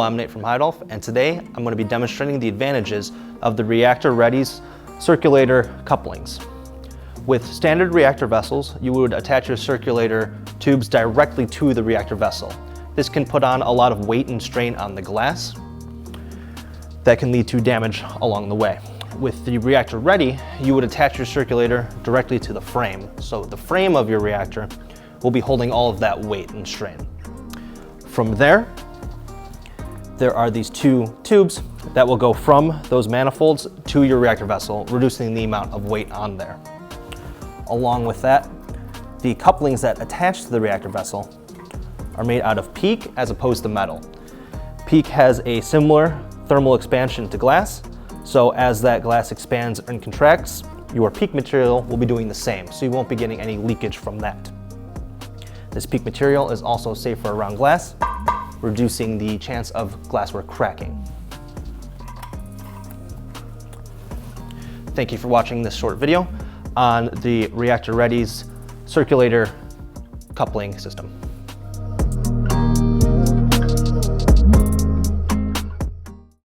I'm Nate from Heidolph, and today I'm going to be demonstrating the advantages of the Reactor Ready's circulator couplings. With standard reactor vessels, you would attach your circulator tubes directly to the reactor vessel. This can put on a lot of weight and strain on the glass that can lead to damage along the way. With the Reactor Ready, you would attach your circulator directly to the frame. So the frame of your reactor will be holding all of that weight and strain. From there are these two tubes that will go from those manifolds to your reactor vessel, reducing the amount of weight on there. Along with that, the couplings that attach to the reactor vessel are made out of PEEK as opposed to metal. PEEK has a similar thermal expansion to glass, so as that glass expands and contracts, your PEEK material will be doing the same, so you won't be getting any leakage from that. This PEEK material is also safer around glass, reducing the chance of glassware cracking. Thank you for watching this short video on the Reactor Ready's circulator coupling system.